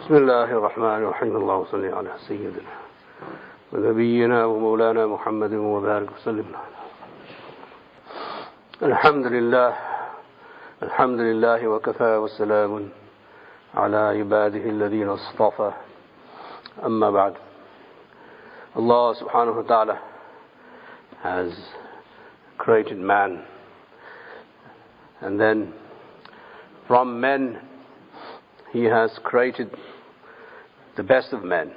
بسم الله الرحمن الرحيم اللهم صل على سيدنا ونبينا ومولانا محمد وبارك وسلم. الحمد لله وكفى والسلام على عباده الذين اصطفى. أما بعد, Allah subhanahu wa ta'ala has created man, and then from men He has created the best of men,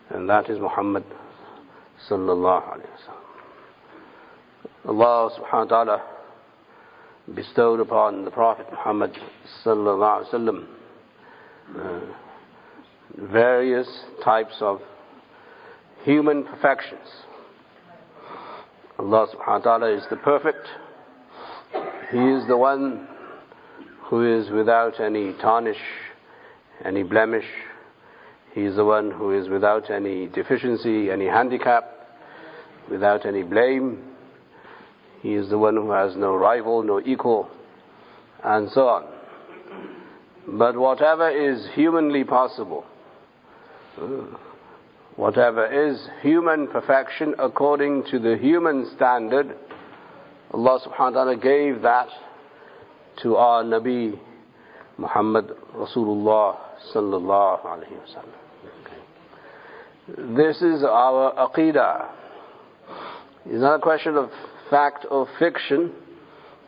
and that is Muhammad sallallahu alayhi wa sallam. Allah subhanahu wa ta'ala bestowed upon the Prophet Muhammad sallallahu alayhi wa sallam various types of human perfections. Allah subhanahu wa ta'ala is the perfect. He is the one who is without any tarnish, any blemish. He is the one who is without any deficiency, any handicap, without any blame. He is the one who has no rival, no equal, and so on. But whatever is humanly possible, whatever is human perfection according to the human standard, Allah subhanahu wa ta'ala gave that to our Nabi Muhammad Rasulullah sallallahu alayhi wa sallam. This is our aqeedah. It's not a question of fact or fiction.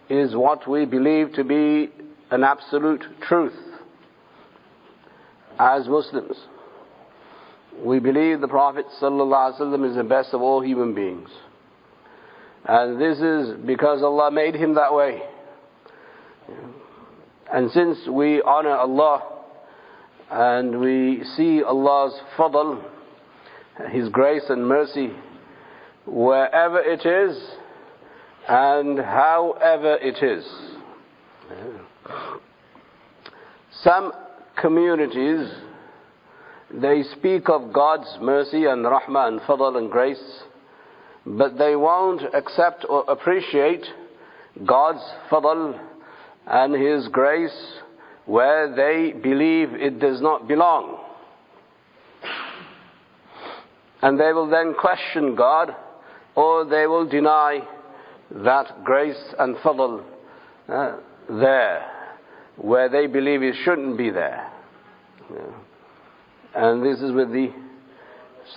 It is what we believe to be an absolute truth. As Muslims, we believe the Prophet sallallahu alayhi wa sallam is the best of all human beings. And this is because Allah made him that way. And since we honor Allah and we see Allah's fadl, His grace and mercy, wherever it is and however it is. Some communities, they speak of God's mercy and rahmah and fadl and grace, but they won't accept or appreciate God's fadl and His grace where they believe it does not belong. And they will then question God, or they will deny that grace and fadl there where they believe it shouldn't be there. And this is with the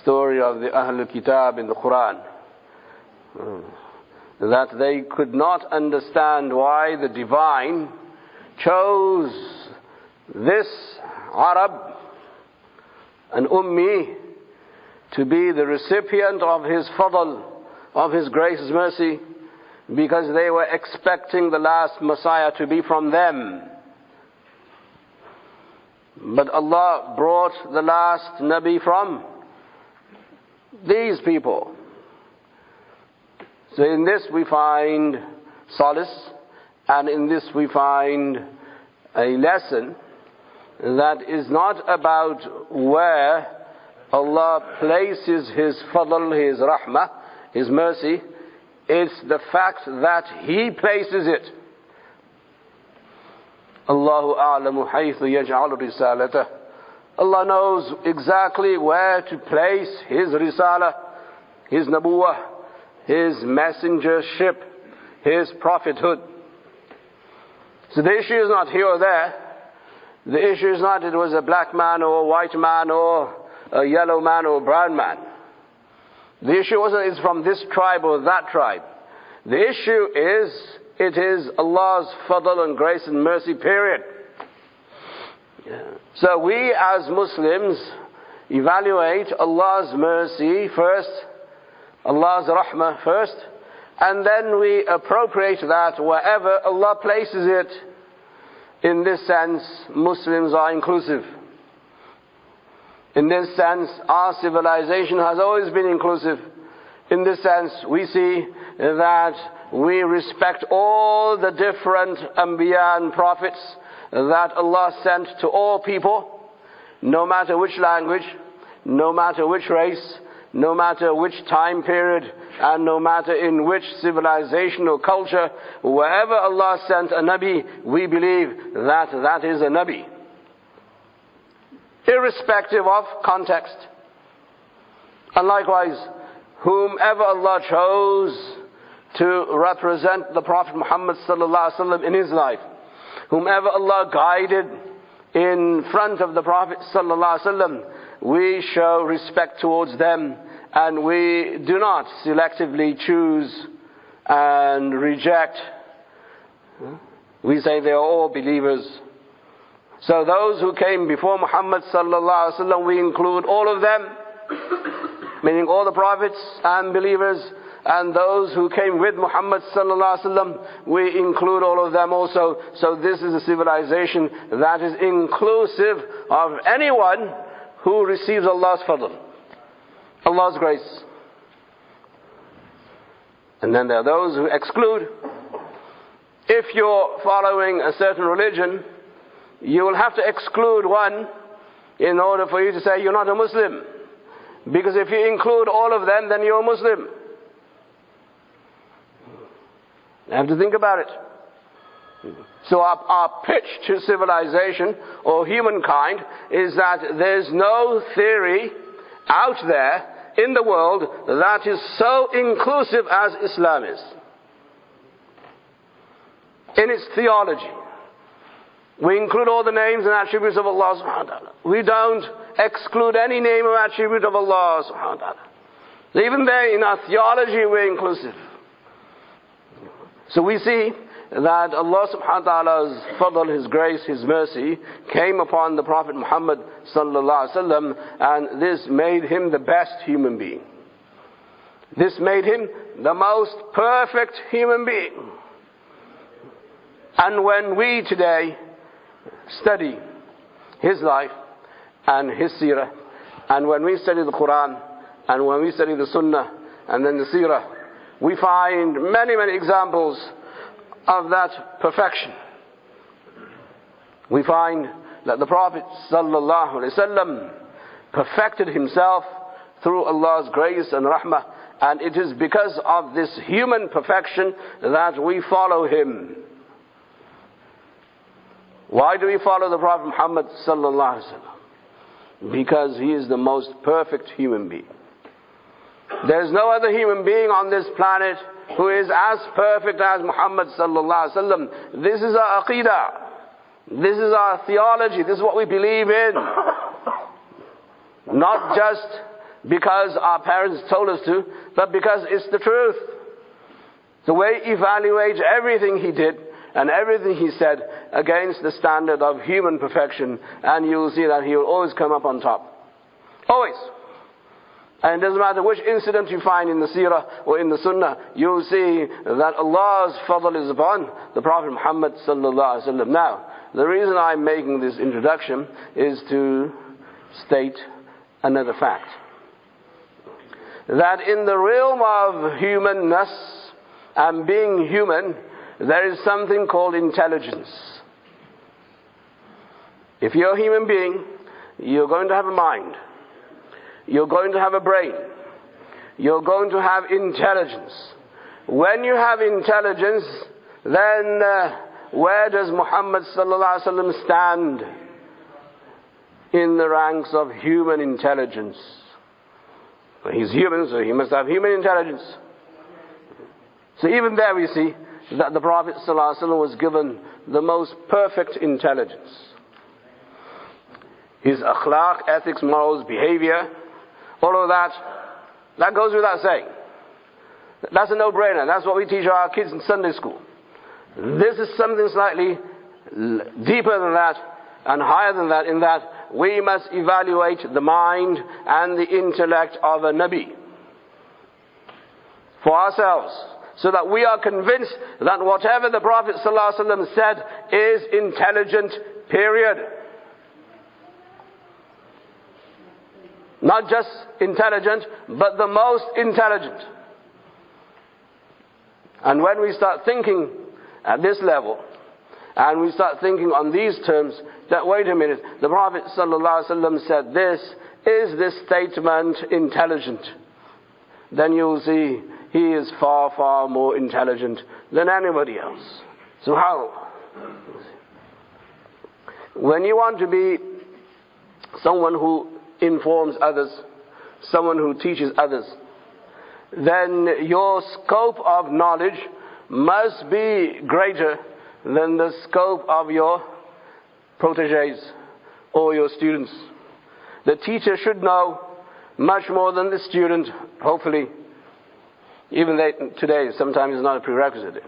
story of the Ahlul Kitab in the Quran, that they could not understand why the Divine chose this Arab, an Ummi, to be the recipient of His fadl, of His grace, His mercy, because they were expecting the last Messiah to be from them. But Allah brought the last Nabi from these people. So in this we find solace, and in this we find a lesson that is not about where Allah places His fadl, His rahmah, His mercy. It's the fact that He places it. Allahu a'lamu haythu yaj'alu risalatah. Allah knows exactly where to place His risala, His nabuwah, His messengership, His prophethood. So the issue is not here or there. The issue is not it was a black man or a white man or a yellow man or a brown man. The issue wasn't it's from this tribe or that tribe. The issue is it is Allah's fadl and grace and mercy, period. So we as Muslims evaluate Allah's mercy first, Allah's rahmah first, and then we appropriate that wherever Allah places it. In this sense, Muslims are inclusive. In this sense, our civilization has always been inclusive. In this sense, we see that we respect all the different Anbiya and prophets that Allah sent to all people, no matter which language, no matter which race, no matter which time period, and no matter in which civilization or culture. Wherever Allah sent a Nabi, we believe that that is a Nabi. irrespective of context. And likewise, whomever Allah chose to represent the Prophet Muhammad sallallahu alaihi wasallam in his life, whomever Allah guided in front of the Prophet sallallahu alaihi wasallam, we show respect towards them, and we do not selectively choose and reject. We say they are all believers. So those who came before Muhammad sallallahu alaihi wasallam, we include all of them, meaning all the prophets and believers, and those who came with Muhammad sallallahu alaihi wasallam, we include all of them also. So this is a civilization that is inclusive of anyone who receives Allah's fadl, Allah's grace. And then there are those who exclude. If you're following a certain religion, you will have to exclude one in order for you to say you're not a Muslim. Because if you include all of them, then you're a Muslim. You have to think about it. So our pitch to civilization or humankind is that there's no theory out there in the world that is so inclusive as Islam is. In its theology, we include all the names and attributes of Allah subhanahu wa ta'ala. We don't exclude any name or attribute of Allah subhanahu wa ta'ala. Even there in our theology we're inclusive. So we see that Allah subhanahu wa ta'ala's fadl, His grace, His mercy came upon the Prophet Muhammad sallallahu alaihi wasallam, and this made him the best human being. This made him the most perfect human being. And when we today study his life and his seerah, and when we study the Quran, and when we study the Sunnah, and then the seerah, we find many, many examples of that perfection. We find that the Prophet sallallahu alaihi wasallam perfected himself through Allah's grace and rahmah, and it is because of this human perfection that we follow him. Why do we follow the Prophet Muhammad sallallahu alaihi wasallam? Because he is the most perfect human being. There is no other human being on this planet who is as perfect as Muhammad sallallahu alaihi wasallam. This is our aqeedah. This is our theology. This is what we believe in. Not just because our parents told us to, but because it's the truth. The way he evaluates everything he did and everything he said against the standard of human perfection, and you will see that he will always come up on top. Always. And it doesn't matter which incident you find in the seerah or in the sunnah, you will see that Allah's fadl is upon the Prophet Muhammad sallallahu alaihi wasallam. Now, the reason I'm making this introduction is to state another fact. That in the realm of humanness and being human, there is something called intelligence. If you're a human being, you're going to have a mind. You're going to have a brain. You're going to have intelligence. When you have intelligence, then where does Muhammad sallallahu alaihi wasallam stand in the ranks of human intelligence? Well, he's human, so he must have human intelligence. So even there we see that the Prophet sallallahu alaihi wasallam was given the most perfect intelligence. His akhlaq, ethics, morals, behavior, all of that goes without saying. That's a no-brainer. That's what we teach our kids in Sunday school. This is something slightly deeper than that and higher than that, in that we must evaluate the mind and the intellect of a Nabi for ourselves, so that we are convinced that whatever the Prophet ﷺ said is intelligent, period. Not just intelligent, but the most intelligent. And when we start thinking at this level, and we start thinking on these terms, that wait a minute, the Prophet ﷺ said this, is this statement intelligent? Then you will see he is far, far more intelligent than anybody else. So how? When you want to be someone who informs others, someone who teaches others, then your scope of knowledge must be greater than the scope of your proteges or your students. The teacher should know much more than the student, hopefully. Even today, sometimes it's not a prerequisite.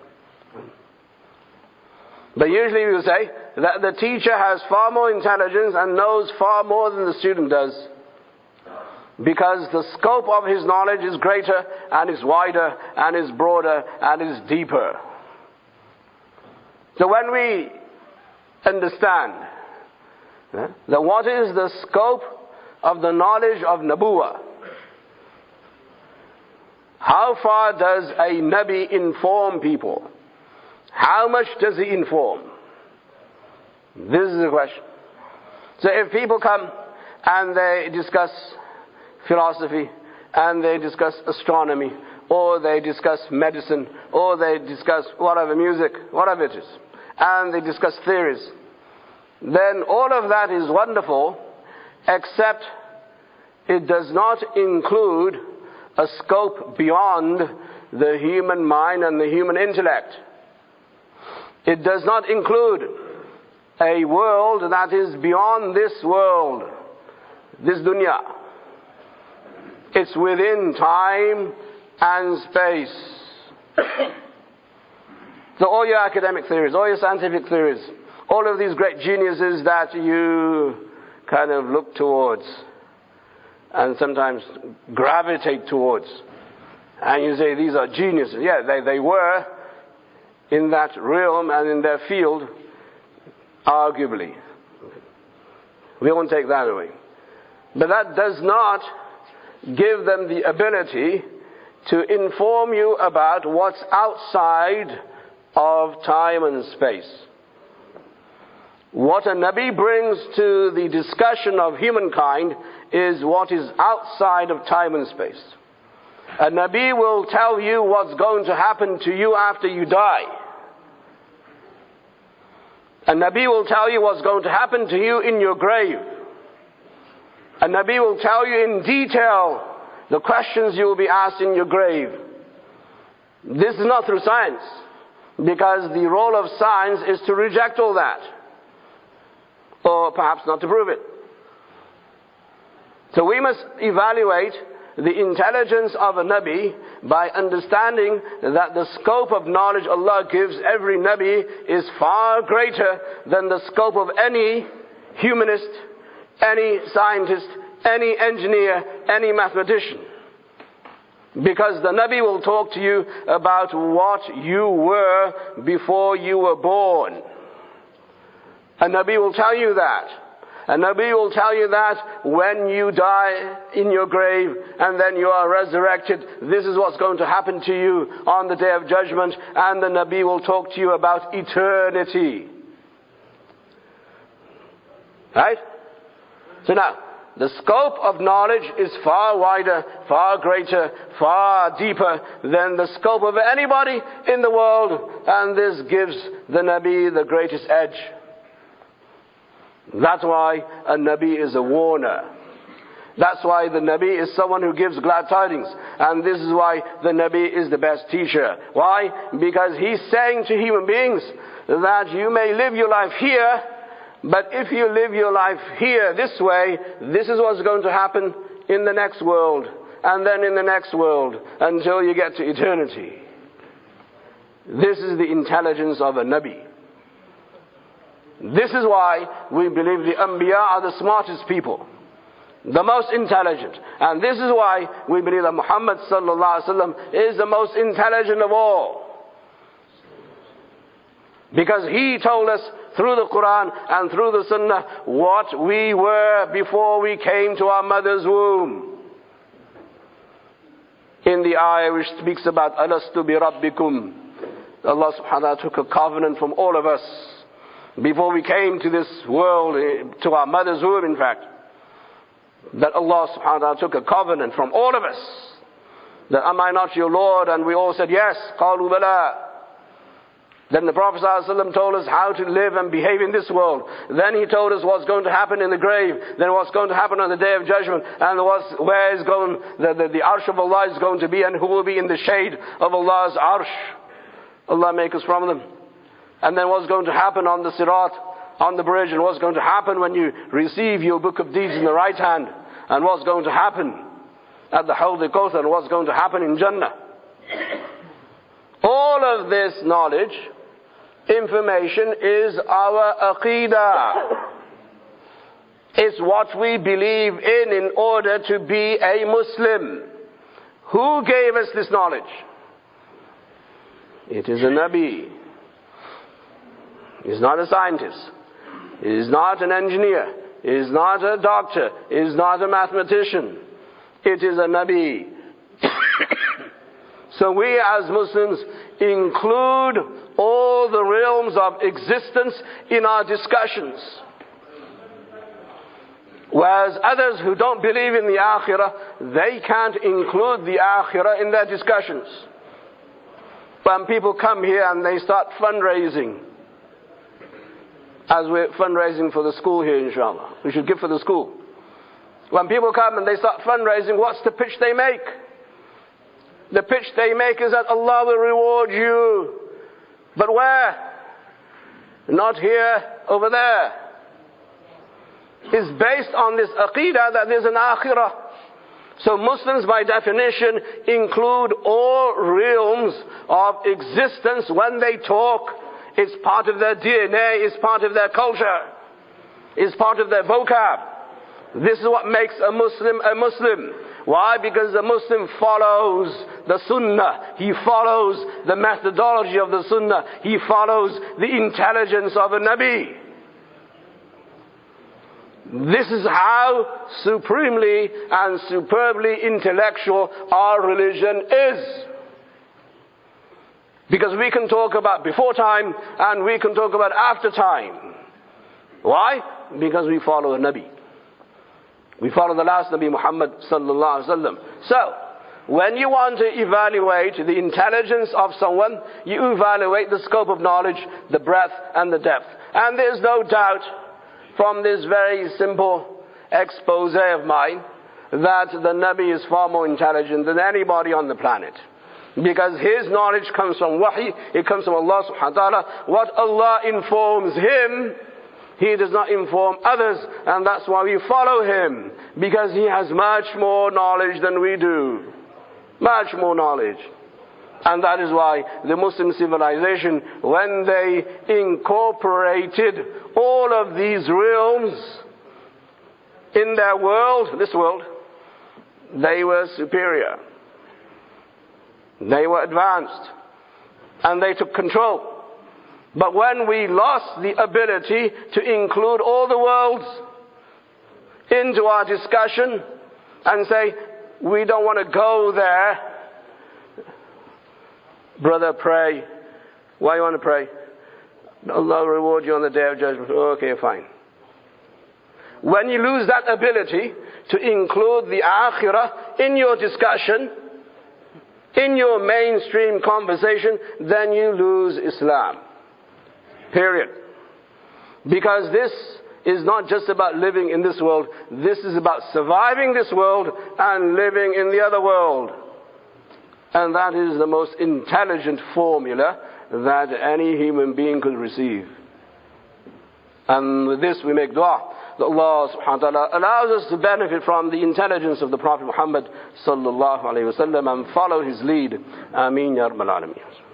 But usually we will say that the teacher has far more intelligence and knows far more than the student does, because the scope of his knowledge is greater and is wider and is broader and is deeper. So when we understand that what is the scope of the knowledge of Nabuwah, how far does a Nabi inform people? How much does he inform? This is the question. So if people come and they discuss philosophy, and they discuss astronomy, or they discuss medicine, or they discuss whatever, music, whatever it is, and they discuss theories, then all of that is wonderful, except it does not include a scope beyond the human mind and the human intellect. It does not include a world that is beyond this world, this dunya. It's within time and space. So all your academic theories, all your scientific theories, all of these great geniuses that you kind of look towards and sometimes gravitate towards, and you say these are geniuses. Yeah, they were in that realm and in their field, arguably. We won't take that away. But that does not give them the ability to inform you about what's outside of time and space. What a Nabi brings to the discussion of humankind is what is outside of time and space. A Nabi will tell you what's going to happen to you after you die. A Nabi will tell you what's going to happen to you in your grave. A Nabi will tell you in detail the questions you will be asked in your grave. This is not through science, because the role of science is to reject all that, or perhaps not to prove it. So we must evaluate the intelligence of a Nabi by understanding that the scope of knowledge Allah gives every Nabi is far greater than the scope of any humanist, any scientist, any engineer, any mathematician. Because the Nabi will talk to you about what you were before you were born. A Nabi will tell you that. A Nabi will tell you that when you die in your grave and then you are resurrected, this is what's going to happen to you on the Day of Judgment, and the Nabi will talk to you about eternity. Right? So now, the scope of knowledge is far wider, far greater, far deeper than the scope of anybody in the world, and this gives the Nabi the greatest edge. That's why a Nabi is a warner. That's why the Nabi is someone who gives glad tidings. And this is why the Nabi is the best teacher. Why? Because he's saying to human beings that you may live your life here, but if you live your life here this way, this is what's going to happen in the next world, and then in the next world, until you get to eternity. This is the intelligence of a Nabi. This is why we believe the Anbiya are the smartest people, the most intelligent. And this is why we believe that Muhammad sallallahu alaihi wasallam is the most intelligent of all. Because he told us through the Quran and through the Sunnah what we were before we came to our mother's womb. In the ayah which speaks about Alastu bi Rabbikum, Allah subhanahu wa ta'ala took a covenant from all of us before we came to this world, to our mother's womb in fact, that Allah subhanahu wa ta'ala took a covenant from all of us, that am I not your Lord? And we all said yes, قَالُوا بَلَا. Then the Prophet ﷺ told us how to live and behave in this world. Then he told us what's going to happen in the grave. Then what's going to happen on the Day of Judgment. And where is going, the arsh of Allah is going to be, and who will be in the shade of Allah's arsh. Allah make us from them. And then what's going to happen on the Sirat, on the bridge, and what's going to happen when you receive your book of deeds in the right hand. And what's going to happen at the Hawd al-Kawthar, and what's going to happen in Jannah. All of this knowledge, information, is our aqeedah. It's what we believe in order to be a Muslim. Who gave us this knowledge? It is a Nabi. He's not a scientist. He's not an engineer. He's not a doctor. He's not a mathematician. It is a Nabi. So we as Muslims include all the realms of existence in our discussions. Whereas others who don't believe in the Akhirah, they can't include the Akhirah in their discussions. When people come here and they start fundraising, as we're fundraising for the school here, inshallah, we should give for the school. When people come and they start fundraising, what's the pitch they make? The pitch they make is that Allah will reward you. But where? Not here, over there. It's based on this aqeedah that there's an akhirah. So Muslims by definition include all realms of existence when they talk. It's part of their DNA, it's part of their culture, it's part of their vocab. This is what makes a Muslim a Muslim. Why? Because the Muslim follows the Sunnah. He follows the methodology of the Sunnah. He follows the intelligence of a Nabi. This is how supremely and superbly intellectual our religion is. Because we can talk about before time and we can talk about after time. Why? Because we follow a Nabi. We follow the last Nabi Muhammad sallallahu alaihi wasallam. So, when you want to evaluate the intelligence of someone, you evaluate the scope of knowledge, the breadth and the depth. And there's no doubt from this very simple expose of mine that the Nabi is far more intelligent than anybody on the planet. Because his knowledge comes from wahi, it comes from Allah subhanahu wa ta'ala. What Allah informs him, he does not inform others, and that's why we follow him. Because he has much more knowledge than we do. Much more knowledge. And that is why the Muslim civilization, when they incorporated all of these realms in their world, this world, they were superior. They were advanced. And they took control. But when we lost the ability to include all the worlds into our discussion and say, we don't want to go there. Brother, pray. Why you want to pray? Allah will reward you on the Day of Judgment. Okay, fine. When you lose that ability to include the Akhirah in your discussion, in your mainstream conversation, then you lose Islam. Period. Because this is not just about living in this world. This is about surviving this world and living in the other world. And that is the most intelligent formula that any human being could receive. And with this we make dua that Allah subhanahu wa ta'ala allows us to benefit from the intelligence of the Prophet Muhammad sallallahu alayhi wa sallam and follow his lead. Ameen ya Rabbal Alameen.